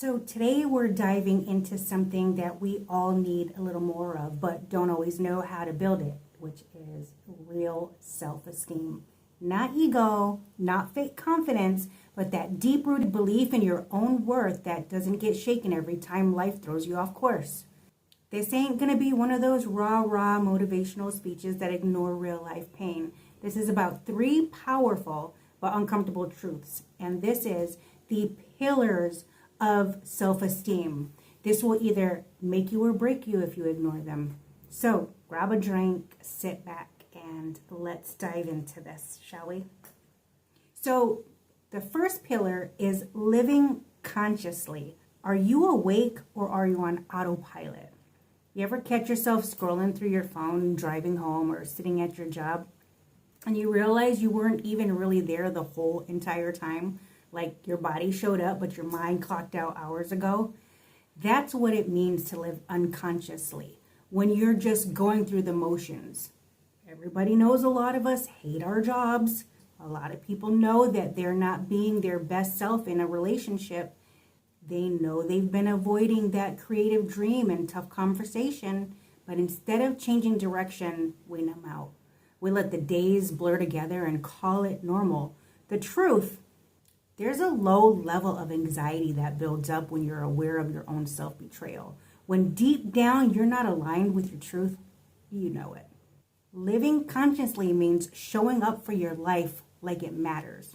So today we're diving into something that we all need a little more of, but don't always know how to build it, which is real self-esteem. Not ego, not fake confidence, but that deep-rooted belief in your own worth that doesn't get shaken every time life throws you off course. This ain't gonna be one of those rah-rah motivational speeches that ignore real-life pain. This is about 3 powerful but uncomfortable truths, and this is the pillars of self-esteem. This will either make you or break you if you ignore them. So grab a drink, sit back, and let's dive into this, shall we? So the first pillar is living consciously. Are you awake or are you on autopilot? You ever catch yourself scrolling through your phone, driving home, or sitting at your job, and you realize you weren't even really there the whole entire time? Like your body showed up, but your mind clocked out hours ago? That's what it means to live unconsciously, when you're just going through the motions. Everybody knows a lot of us hate our jobs. A lot of people know that they're not being their best self in a relationship. They know they've been avoiding that creative dream and tough conversation, but instead of changing direction, we numb out. We let the days blur together and call it normal. The truth, there's a low level of anxiety that builds up when you're aware of your own self-betrayal. When deep down you're not aligned with your truth, you know it. Living consciously means showing up for your life like it matters.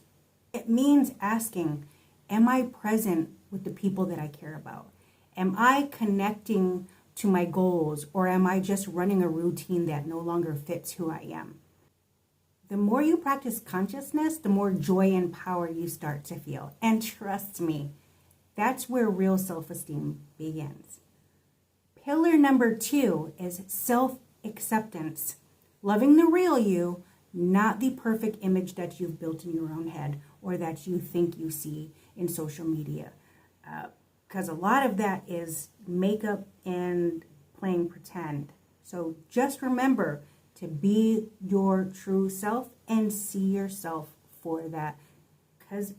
It means asking, am I present with the people that I care about? Am I connecting to my goals, or am I just running a routine that no longer fits who I am? The more you practice consciousness, the more joy and power you start to feel. And trust me, that's where real self-esteem begins. Pillar number 2 is self-acceptance. Loving the real you, not the perfect image that you've built in your own head or that you think you see in social media. Because a lot of that is makeup and playing pretend. So just remember to be your true self and see yourself for that. Because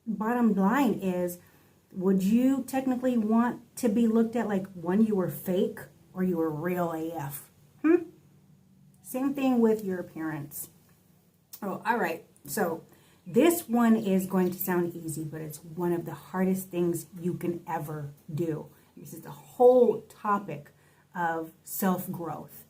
bottom line is, would you technically want to be looked at like, one, you were fake or you were real AF? Same thing with your appearance. Oh, all right. So this one is going to sound easy, but it's one of the hardest things you can ever do. This is the whole topic of self-growth.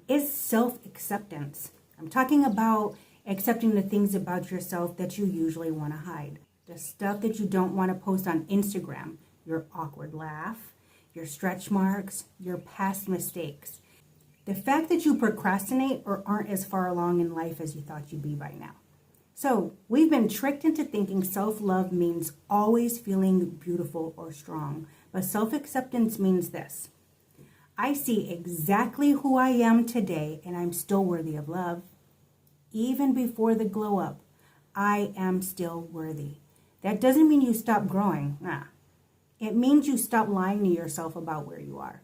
Is self-acceptance. I'm talking about accepting the things about yourself that you usually want to hide. The stuff that you don't want to post on Instagram. Your awkward laugh, your stretch marks, your past mistakes. The fact that you procrastinate or aren't as far along in life as you thought you'd be by now. So we've been tricked into thinking self-love means always feeling beautiful or strong. But self-acceptance means this. I see exactly who I am today, and I'm still worthy of love. Even before the glow up, I am still worthy. That doesn't mean you stop growing. Nah. It means you stop lying to yourself about where you are.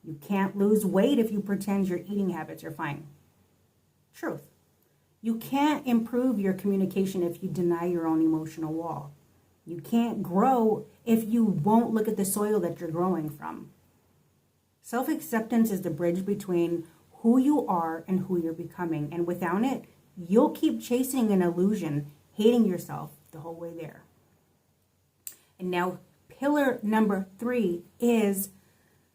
You can't lose weight if you pretend your eating habits are fine. Truth. You can't improve your communication if you deny your own emotional wall. You can't grow if you won't look at the soil that you're growing from. Self-acceptance is the bridge between who you are and who you're becoming. And without it, you'll keep chasing an illusion, hating yourself the whole way there. And now, pillar number 3 is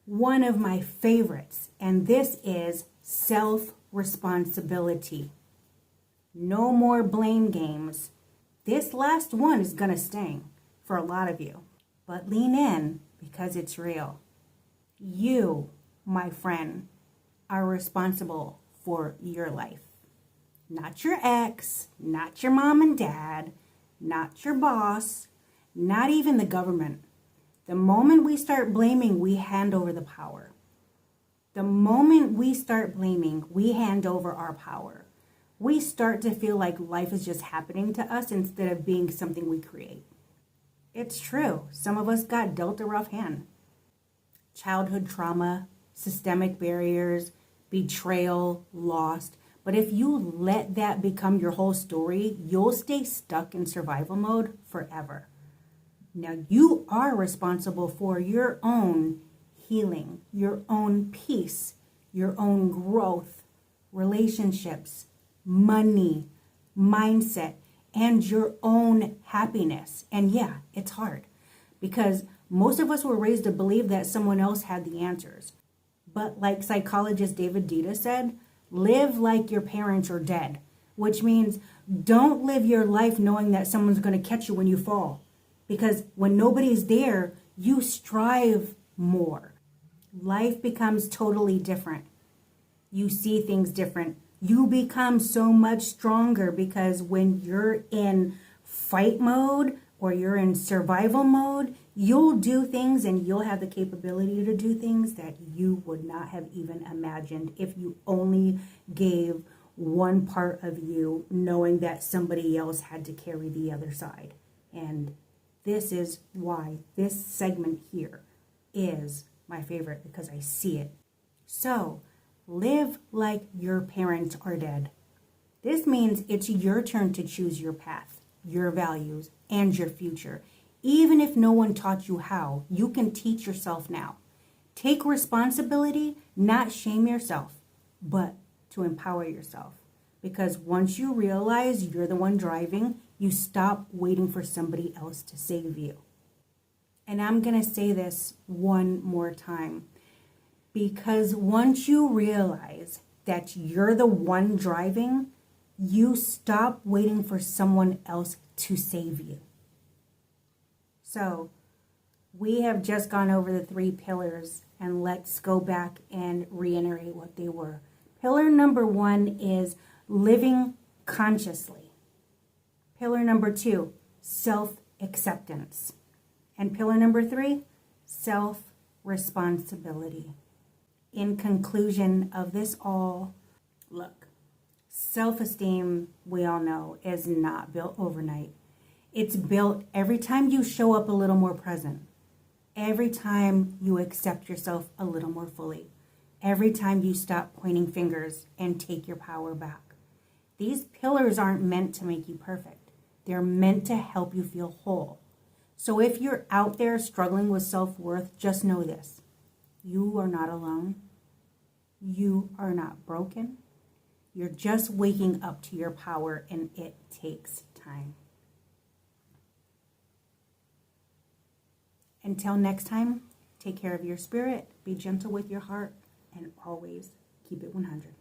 one of my favorites. And this is self-responsibility. No more blame games. This last one is going to sting for a lot of you. But lean in because it's real. You, my friend, are responsible for your life. Not your ex, not your mom and dad, not your boss, not even the government. The moment we start blaming, we hand over the power. The moment we start blaming, we hand over our power. We start to feel like life is just happening to us instead of being something we create. It's true. Some of us got dealt a rough hand. Childhood trauma, systemic barriers, betrayal, lost. But if you let that become your whole story, you'll stay stuck in survival mode forever. Now you are responsible for your own healing, your own peace, your own growth, relationships, money, mindset, and your own happiness. And yeah, it's hard because most of us were raised to believe that someone else had the answers. But like psychologist David Dita said, live like your parents are dead, which means don't live your life knowing that someone's going to catch you when you fall. Because when nobody's there, you strive more. Life becomes totally different. You see things different. You become so much stronger because when you're in fight mode or you're in survival mode, you'll do things and you'll have the capability to do things that you would not have even imagined if you only gave one part of you knowing that somebody else had to carry the other side. And this is why this segment here is my favorite, because I see it. So, live like your parents are dead. This means it's your turn to choose your path, your values, and your future. Even if no one taught you how, you can teach yourself now. Take responsibility, not shame yourself, but to empower yourself. Because once you realize you're the one driving, you stop waiting for somebody else to save you. And I'm going to say this one more time. Because once you realize that you're the one driving, you stop waiting for someone else to save you. So, we have just gone over the 3 pillars, and let's go back and reiterate what they were. Pillar number 1 is living consciously. Pillar number 2, self-acceptance. And pillar number 3, self-responsibility. In conclusion of this all, look, self-esteem, we all know, is not built overnight. It's built every time you show up a little more present. Every time you accept yourself a little more fully. Every time you stop pointing fingers and take your power back. These pillars aren't meant to make you perfect. They're meant to help you feel whole. So if you're out there struggling with self-worth, just know this. You are not alone. You are not broken. You're just waking up to your power, and it takes time. Until next time, take care of your spirit, be gentle with your heart, and always keep it 100.